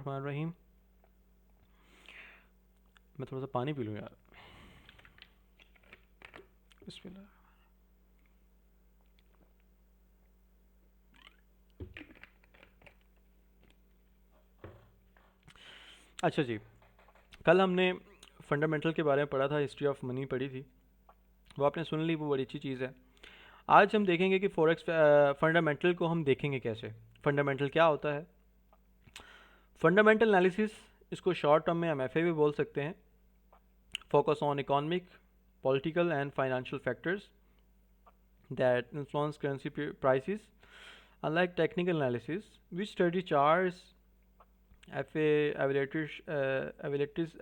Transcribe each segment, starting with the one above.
रहमान रहीम। मैं थोड़ा सा पानी पी लूँ यार। बिस्मिल्लाह। अच्छा जी, कल हमने फंडामेंटल के बारे में पढ़ा था, हिस्ट्री ऑफ मनी पढ़ी थी, वो आपने सुन ली, वो बड़ी अच्छी चीज़ है। आज हम देखेंगे कि फॉरेक्स फंडामेंटल को हम देखेंगे कैसे। फंडामेंटल क्या होता है? फंडामेंटल एनालिसिस, इसको शॉर्ट टर्म में हम एफ भी बोल सकते हैं। Focus on economic, political and financial factors that influence currency prices. Unlike technical analysis, which study charts, evaluates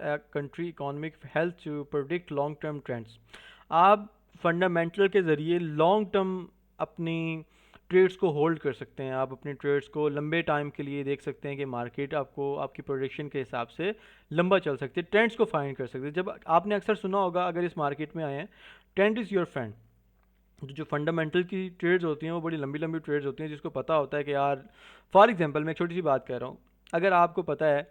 a country economic health to predict long term trends. आप fundamental के ज़रिए long term अपनी trades को hold कर सकते हैं। आप अपने ट्रेड्स को लंबे टाइम के लिए देख सकते हैं कि मार्केट आपको आपकी प्रोडिक्शन के हिसाब से लंबा चल सकती है, ट्रेंड्स को फाइंड कर सकते हैं। जब आपने अक्सर सुना होगा, अगर इस मार्केट में आए हैं, ट्रेंड इज़ योर फ्रेंड। जो फंडामेंटल की ट्रेड्स होती हैं वो बड़ी लंबी लंबी ट्रेड्स होती हैं, जिसको पता होता है कि यार, फॉर एग्जांपल मैं एक छोटी सी बात कह रहा हूँ। अगर आपको पता है,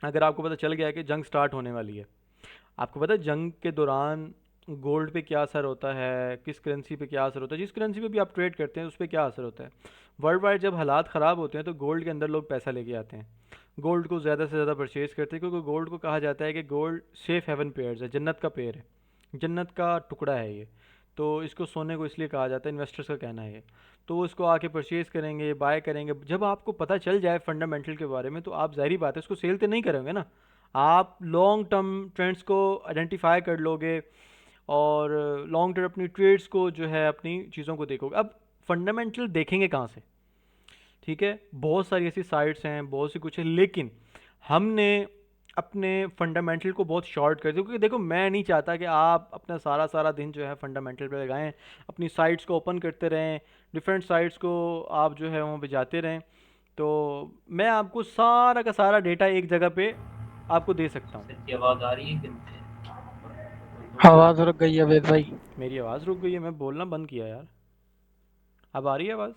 अगर आपको पता चल गया है कि जंग स्टार्ट होने वाली है, आपको पता है जंग के दौरान गोल्ड पे क्या असर होता है, किस करेंसी पे क्या असर होता है, जिस करेंसी पे भी आप ट्रेड करते हैं उस पर क्या असर होता है। वर्ल्ड वाइड जब हालात ख़राब होते हैं तो गोल्ड के अंदर लोग पैसा लेके आते हैं, गोल्ड को ज़्यादा से ज़्यादा परचेज़ करते हैं, क्योंकि गोल्ड को कहा जाता है कि गोल्ड सेफ़ हेवन पेयर्स है, जन्नत का पेड़ है, जन्नत का टुकड़ा है ये। तो इसको सोने को इसलिए कहा जाता है, इन्वेस्टर्स का कहना है ये। तो वो इसको आके परचेज़ करेंगे, बाय करेंगे। जब आपको पता चल जाए फंडामेंटल के बारे में तो आप ज़ाहिर बात है इसको सेल तो नहीं करेंगे ना, आप लॉन्ग टर्म ट्रेंड्स को आइडेंटिफाई कर लोगे और लॉन्ग टर्म अपनी ट्रेड्स को जो है अपनी चीज़ों को देखोगे। अब फंडामेंटल देखेंगे कहाँ से? ठीक है, बहुत सारी ऐसी साइट्स हैं, बहुत सी कुछ है, लेकिन हमने अपने फंडामेंटल को बहुत शॉर्ट कर दिया, क्योंकि देखो मैं नहीं चाहता कि आप अपना सारा सारा दिन जो है फंडामेंटल पे लगाएं, अपनी साइट्स को ओपन करते रहें, डिफरेंट साइट्स को आप जो है वहाँ पे जाते रहें। तो मैं आपको सारा का सारा डेटा एक जगह पे आपको दे सकता हूँ। सर की आवाज आ रही है कि नहीं? आवाज रुक गई है वेद भाई। मेरी आवाज़ रुक गई है? मैं बोलना बंद किया यार। अब आ रही है आवाज़?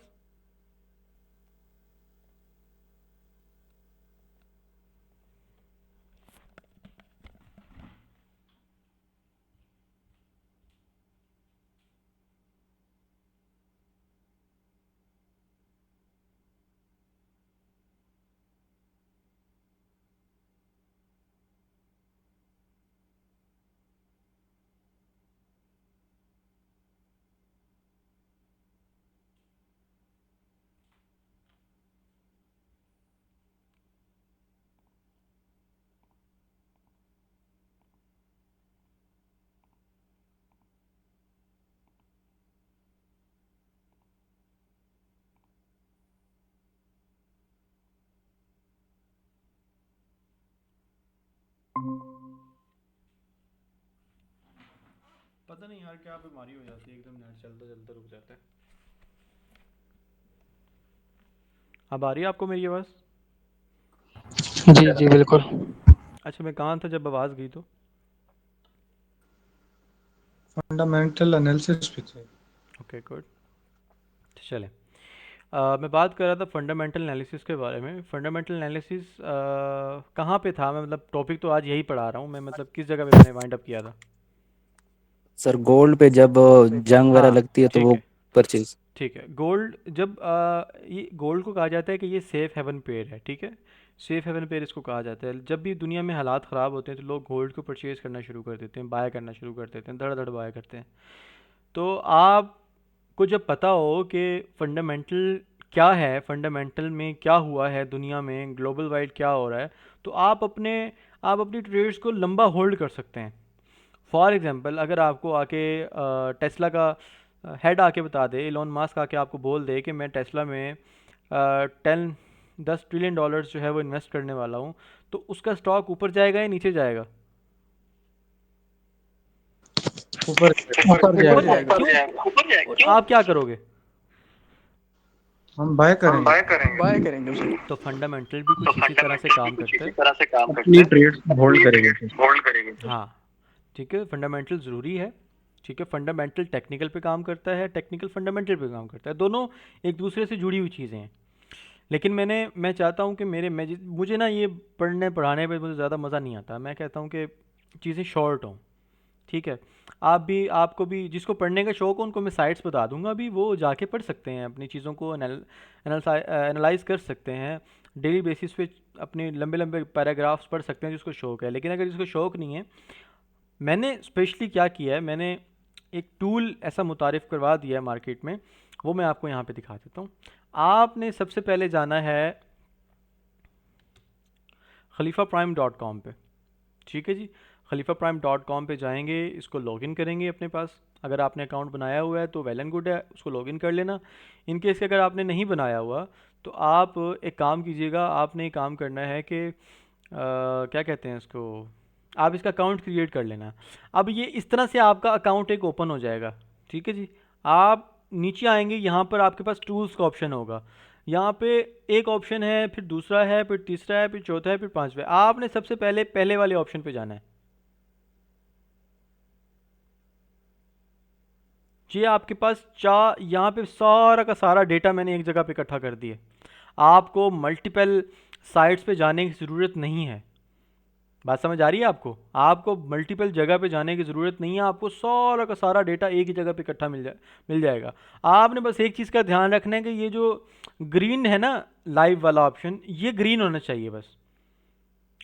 पता नहीं यार क्या बीमारी हो जाती है, एकदम नेट चलता चलता रुक जाता है। अब आ रही है आपको मेरी आवाज़? जी जी बिल्कुल। अच्छा, मैं कहाँ था जब आवाज़ गई तो? फंडामेंटल एनालिसिस पे थे। Okay good. चले, मैं बात कर रहा था फंडामेंटल एनालिसिस के बारे में। फंडामेंटल एनालिसिस कहाँ पे था मैं, मतलब टॉपिक तो आज यही पढ़ा रहा हूँ मैं, मतलब किस जगह पे मैंने वाइंड अप किया था? सर गोल्ड पे जब जंग वगैरह हाँ लगती है तो ठीक वो है, परचेज। ठीक है। गोल्ड जब ये गोल्ड को कहा जाता है कि ये सेफ हेवन पेयर है, ठीक है। सेफ हेवन पेयर इसको कहा जाता है। जब भी दुनिया में हालात ख़राब होते हैं तो लोग गोल्ड को परचेज़ करना शुरू कर देते हैं, बाय करना शुरू कर देते हैं, धड़ धड़ बाय करते हैं। तो आपको जब पता हो कि फंडामेंटल क्या है, फंडामेंटल में क्या हुआ है दुनिया में, ग्लोबल वाइड क्या हो रहा है, तो आप अपनी ट्रेड्स को लंबा होल्ड कर सकते हैं। फॉर एग्जांपल, अगर आपको आके टेस्ला का हेड आके बता दे, एलोन मास्क आके आपको बोल दे कि मैं टेस्ला में 10 10 ट्रिलियन डॉलर्स जो है वो इन्वेस्ट करने वाला हूँ, तो उसका स्टॉक ऊपर जाएगा या नीचे जाएगा? ऊपर ऊपर ऊपर जाएगा। जाएगा। क्यों? और आप क्या करोगे? हम बाय करेंगे। बाय करेंगे उसे। तो फंडामेंटल भी कुछ इसी तरह से काम करता है। अपनी ट्रेड्स होल्ड करेंगे फिर। हाँ, ठीक है, फंडामेंटल ज़रूरी है। ठीक है, फंडामेंटल टेक्निकल पे काम करता है, टेक्निकल फंडामेंटल पे काम करता है, दोनों एक दूसरे से जुड़ी हुई चीज़ें हैं। लेकिन मैं चाहता हूँ कि मुझे ना ये पढ़ने पढ़ाने पे मुझे ज़्यादा मज़ा नहीं आता। मैं कहता हूँ कि चीज़ें शॉर्ट हों, ठीक है। आपको भी जिसको पढ़ने का शौक़ हो उनको मैं साइट्स बता दूंगा, अभी वो जाके पढ़ सकते हैं, अपनी चीज़ों को एनालाइज कर सकते हैं डेली बेसिस पे, अपने लंबे लंबे पैराग्राफ्स पढ़ सकते हैं जिसको शौक़ है। लेकिन अगर जिसको शौक़ नहीं है, मैंने स्पेशली क्या किया है, मैंने एक टूल ऐसा मुतारिफ़ करवा दिया है मार्केट में, वो मैं आपको यहाँ पे दिखा देता हूँ। आपने सबसे पहले जाना है khalifaprime.com पे, ठीक है जी। khalifaprime.com पे जाएंगे, इसको लॉगिन करेंगे अपने पास। अगर आपने अकाउंट बनाया हुआ है तो वेल एंड गुड है, उसको लॉगिन कर लेना। इन केस के अगर आपने नहीं बनाया हुआ तो आप एक काम कीजिएगा, आपने एक काम करना है कि क्या कहते हैं इसको, आप इसका अकाउंट क्रिएट कर लेना। अब ये इस तरह से आपका अकाउंट एक ओपन हो जाएगा, ठीक है जी। आप नीचे आएंगे, यहाँ पर आपके पास टूल्स का ऑप्शन होगा। यहाँ पे एक ऑप्शन है, फिर दूसरा है, फिर तीसरा है, फिर चौथा है, फिर पांचवा है। आपने सबसे पहले पहले वाले ऑप्शन पे जाना है। ये आपके पास यहाँ पे सारा का सारा डेटा मैंने एक जगह पे इकट्ठा कर दिया। आपको मल्टीपल साइट्स पे जाने की ज़रूरत नहीं है। बात समझ आ रही है आपको? आपको मल्टीपल जगह पे जाने की ज़रूरत नहीं है, आपको सारा का सारा डेटा एक ही जगह पे इकट्ठा मिल जाएगा। आपने बस एक चीज़ का ध्यान रखना है कि ये जो ग्रीन है ना लाइव वाला ऑप्शन, ये ग्रीन होना चाहिए बस।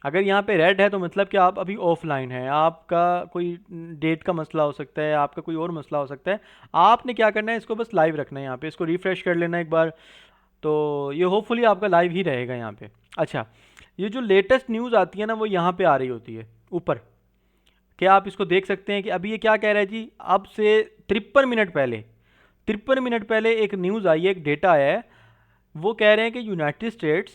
अगर यहाँ पे रेड है तो मतलब कि आप अभी ऑफलाइन हैं, आपका कोई डेट का मसला हो सकता है, आपका कोई और मसला हो सकता है। आपने क्या करना है, इसको बस लाइव रखना है। यहाँ पे इसको रिफ़्रेश कर लेना एक बार, तो ये होपफुली आपका लाइव ही रहेगा यहाँ पे। अच्छा, ये जो लेटेस्ट न्यूज़ आती है ना, वो यहाँ पे आ रही होती है ऊपर। क्या आप इसको देख सकते हैं कि अभी ये क्या कह रहा है जी, अब से 53 मिनट पहले एक न्यूज़ आई है, एक डेटा आया है। वो कह रहे हैं कि United States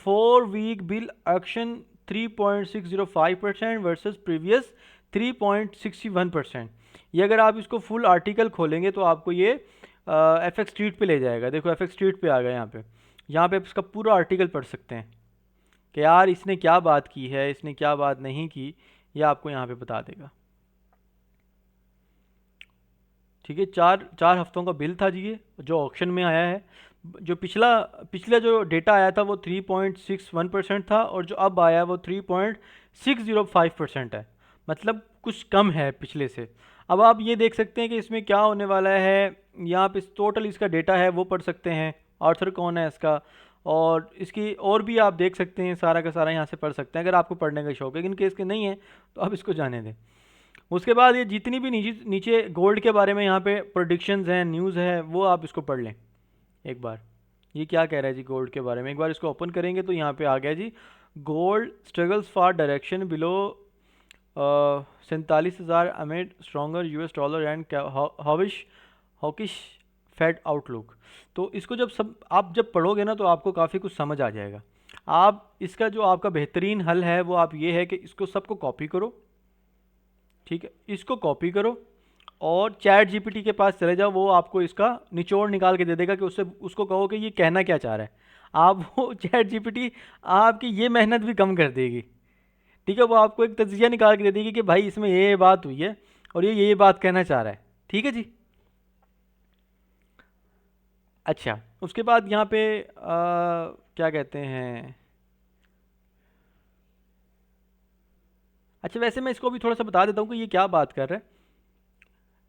4 week bill auction 3.605% versus previous 3.61%। ये अगर आप इसको फुल आर्टिकल खोलेंगे तो आपको ये एफएक्स स्ट्रीट पे ले जाएगा। देखो एफएक्स स्ट्रीट पे आ गया यहाँ पे आप इसका पूरा आर्टिकल पढ़ सकते हैं कि यार इसने क्या बात की है, इसने क्या बात नहीं की, ये आपको यहाँ पे बता देगा। ठीक है, चार हफ्तों का बिल था जी ये, जो ऑक्शन में आया है। जो पिछला जो डेटा आया था वो 3.61% था, और जो अब आया वो 3.605% है, मतलब कुछ कम है पिछले से। अब आप ये देख सकते हैं कि इसमें क्या होने वाला है। यहाँ पे टोटल इसका डेटा है वो पढ़ सकते हैं, ऑर्थर कौन है इसका, और इसकी और भी आप देख सकते हैं, सारा का सारा यहाँ से पढ़ सकते हैं अगर आपको पढ़ने का शौक है। इन केस के नहीं है तो आप इसको जाने दें। उसके बाद ये जितनी भी नीचे गोल्ड के बारे में यहाँ पे प्रोडिक्शंस हैं, न्यूज़ है, वो आप इसको पढ़ लें एक बार। ये क्या कह रहा है जी गोल्ड के बारे में, एक बार इसको ओपन करेंगे तो यहाँ पे आ गया जी, gold struggles for direction below 47,000 amid stronger US dollar and hawkish Fed outlook. तो इसको आप जब पढ़ोगे ना तो आपको काफ़ी कुछ समझ आ जाएगा। आप इसका जो आपका बेहतरीन हल है वो आप ये है कि इसको सबको कॉपी करो, ठीक है, इसको कॉपी करो और चैट जीपीटी के पास चले जाओ, वो आपको इसका निचोड़ निकाल के दे देगा कि उसको कहो कि ये कहना क्या चाह रहा है। आप वो चैट जीपीटी आपकी ये मेहनत भी कम कर देगी, ठीक है। वो आपको एक तजिया निकाल के दे देगी कि भाई इसमें ये बात हुई है और ये बात कहना चाह रहा है, ठीक है जी। अच्छा, उसके बाद यहाँ पे क्या कहते हैं, अच्छा वैसे मैं इसको भी थोड़ा सा बता देता हूँ कि ये क्या बात कर रहा है।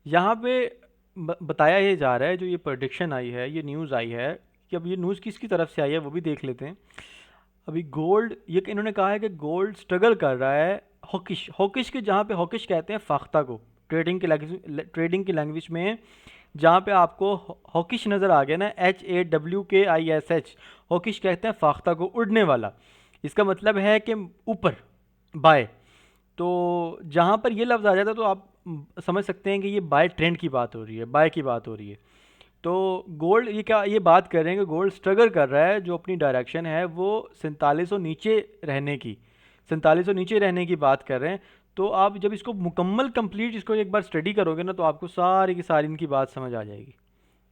यहाँ पे बताया ये जा रहा है, जो ये प्रेडिक्शन आई है, ये न्यूज़ आई है, कि अब ये न्यूज़ किसकी तरफ से आई है वो भी देख लेते हैं। अभी गोल्ड, ये इन्होंने कहा है कि गोल्ड स्ट्रगल कर रहा है हॉकिश के, जहाँ पे हॉकिश कहते हैं फाख्ता को ट्रेडिंग की लैंग्वेज में। जहाँ पे आपको हॉकिश नज़र आ गया ना, HAWKISH, हॉकिश कहते हैं फाख्ता को, उड़ने वाला। इसका मतलब है कि ऊपर, बाय। तो जहाँ पर ये लफ्ज़ आ जाता है तो आप समझ सकते हैं कि ये बाय ट्रेंड की बात हो रही है, बाय की बात हो रही है। तो गोल्ड ये बात कर रहे हैं कि गोल्ड स्ट्रगल कर रहा है, जो अपनी डायरेक्शन है वो 4700 नीचे रहने की बात कर रहे हैं। तो आप जब इसको मुकम्मल कंप्लीट इसको एक बार स्टडी करोगे ना तो आपको सारी की सारी इनकी बात समझ आ जाएगी,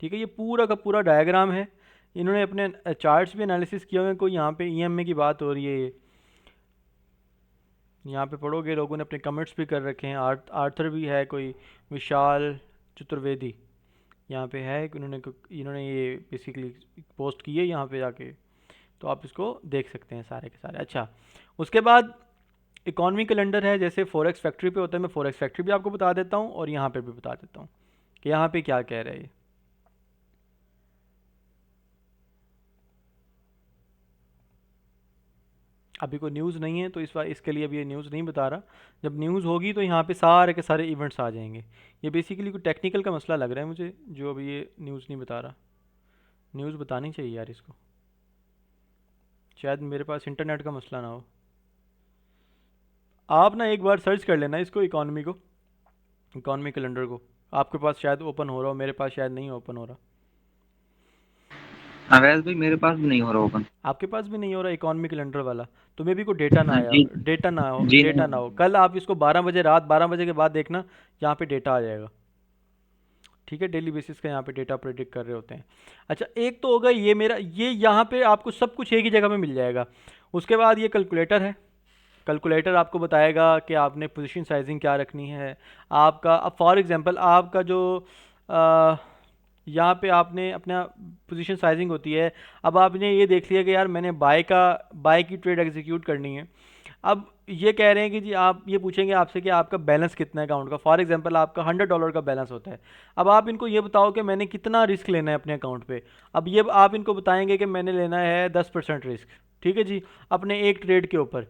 ठीक है। ये पूरा का पूरा डायग्राम है, इन्होंने अपने चार्ट्स भी एनालिसिस किए हुए हैं। कोई यहाँ पे EMA की बात हो रही है, यहाँ पे पढ़ोगे लोगों ने अपने कमेंट्स भी कर रखे हैं। आर्थर भी है, कोई विशाल चतुर्वेदी यहाँ पे है, इन्होंने ये बेसिकली पोस्ट की है यहाँ पे जाके। तो आप इसको देख सकते हैं सारे के सारे। अच्छा, उसके बाद इकॉनमी कैलेंडर है, जैसे फॉरेक्स फैक्ट्री पे होता है, मैं फॉरेक्स फैक्ट्री भी आपको बता देता हूँ और यहाँ पे भी बता देता हूँ कि यहाँ पे क्या कह रहे हैं ये। अभी कोई न्यूज़ नहीं है तो इस बार इसके लिए अभी ये न्यूज़ नहीं बता रहा। जब न्यूज़ होगी तो यहाँ पे सारे के सारे इवेंट्स आ जाएंगे। ये बेसिकली कोई टेक्निकल का मसला लग रहा है मुझे, जो अभी ये न्यूज़ नहीं बता रहा। न्यूज़ बतानी चाहिए यार इसको, शायद मेरे पास इंटरनेट का मसला ना हो। आप ना एक बार सर्च कर लेना इसको, इकॉनमी को, इकॉनमी कैलेंडर को। आपके पास शायद ओपन हो रहा हो, मेरे पास शायद नहीं ओपन हो रहा। अवैध भाई मेरे पास भी नहीं हो रहा ओपन। आपके पास भी नहीं हो रहा इकॉनमी कैलेंडर वाला, तो मे भी को डेटा ना आया, जी डेटा ना हो, जी डेटा ना नहीं। हो। कल आप इसको 12 बजे, रात 12 बजे के बाद देखना, यहाँ पे डेटा आ जाएगा। ठीक है, डेली बेसिस का यहाँ पे डेटा प्रेडिक्ट कर रहे होते हैं। अच्छा, एक तो होगा ये मेरा, ये यहाँ पे आपको सब कुछ एक ही जगह पे मिल जाएगा। उसके बाद ये कैलकुलेटर है, कैलकुलेटर आपको बताएगा कि आपने पोजीशन साइजिंग क्या रखनी है आपका। अब फॉर एग्जांपल आपका जो अ, यहाँ पे आपने अपना पोजीशन साइजिंग होती है। अब आपने ये देख लिया कि यार मैंने बाय की ट्रेड एग्जीक्यूट करनी है। अब ये कह रहे हैं कि जी, आप ये पूछेंगे आपसे कि आपका बैलेंस कितना है अकाउंट का। फॉर एग्जांपल आपका $100 का बैलेंस होता है। अब आप इनको ये बताओ कि मैंने कितना रिस्क लेना है अपने अकाउंट पे। अब ये आप इनको बताएंगे कि मैंने लेना है 10% रिस्क, ठीक है जी, अपने एक ट्रेड के ऊपर।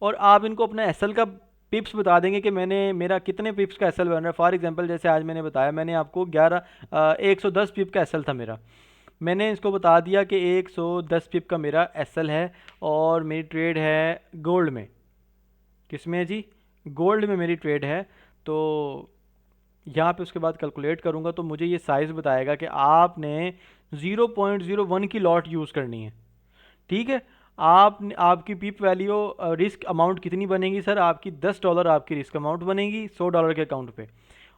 और आप इनको अपना एसएल का पिप्स बता देंगे कि मेरा कितने पिप्स का एसएल बन रहा है। फॉर एग्जांपल जैसे आज मैंने बताया, मैंने आपको 110 पिप का एसएल था मेरा। मैंने इसको बता दिया कि 110 पिप का मेरा एसएल है और मेरी ट्रेड है गोल्ड में। किस में है जी? गोल्ड में मेरी ट्रेड है। तो यहाँ पे उसके बाद कैलकुलेट करूँगा तो मुझे ये साइज़ बताएगा कि आपने 0.01 की लॉट यूज़ करनी है। ठीक है, आप आपकी पिप वैल्यू रिस्क अमाउंट कितनी बनेगी सर? आपकी $10 आपकी रिस्क अमाउंट बनेगी $100 के अकाउंट पे।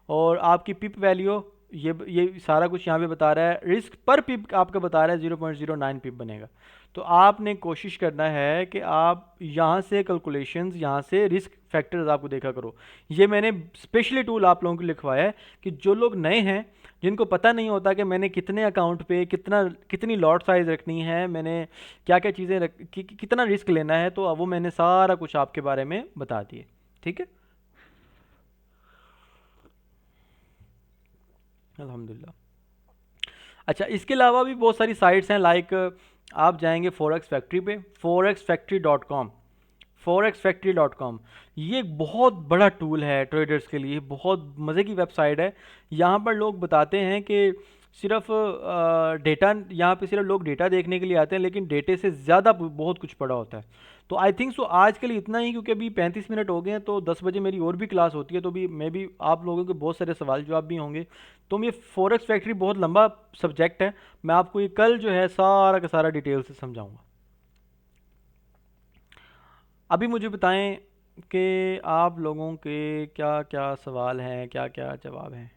और आपकी पिप वैल्यू, ये सारा कुछ यहाँ पे बता रहा है। रिस्क पर पिप आपका बता रहा है 0.09 पिप बनेगा। तो आपने कोशिश करना है कि आप यहाँ से कैलकुलेशंस, यहाँ से रिस्क फैक्टर्स आपको देखा करो। ये मैंने स्पेशली टूल आप लोगों को लिखवाया है कि जो लोग नए हैं, जिनको पता नहीं होता कि मैंने कितने अकाउंट पे कितनी लॉट साइज़ रखनी है, मैंने क्या क्या चीज़ें कितना रिस्क लेना है, तो वो मैंने सारा कुछ आपके बारे में बता दिए। ठीक है, अल्हम्दुलिल्लाह। अच्छा, इसके अलावा भी बहुत सारी साइट्स हैं, लाइक आप जाएंगे फॉरेक्स फैक्ट्री पे, forexfactory.com, forexfactory.com। ये एक बहुत बड़ा टूल है ट्रेडर्स के लिए, बहुत मज़े की वेबसाइट है। यहाँ पर लोग बताते हैं कि सिर्फ डेटा, यहाँ पे सिर्फ लोग डेटा देखने के लिए आते हैं, लेकिन डेटे से ज़्यादा बहुत कुछ पड़ा होता है। तो आई थिंक सो आज के लिए इतना ही, क्योंकि अभी 35 मिनट हो गए हैं, तो 10 बजे मेरी और भी क्लास होती है, तो भी मैं भी आप लोगों के बहुत सारे सवाल जवाब भी होंगे। तो ये फॉरेक्स फैक्ट्री बहुत लंबा सब्जेक्ट है, मैं आपको ये कल जो है सारा का सारा डिटेल से समझाऊंगा। अभी मुझे बताएं कि आप लोगों के क्या क्या सवाल हैं, क्या क्या जवाब हैं।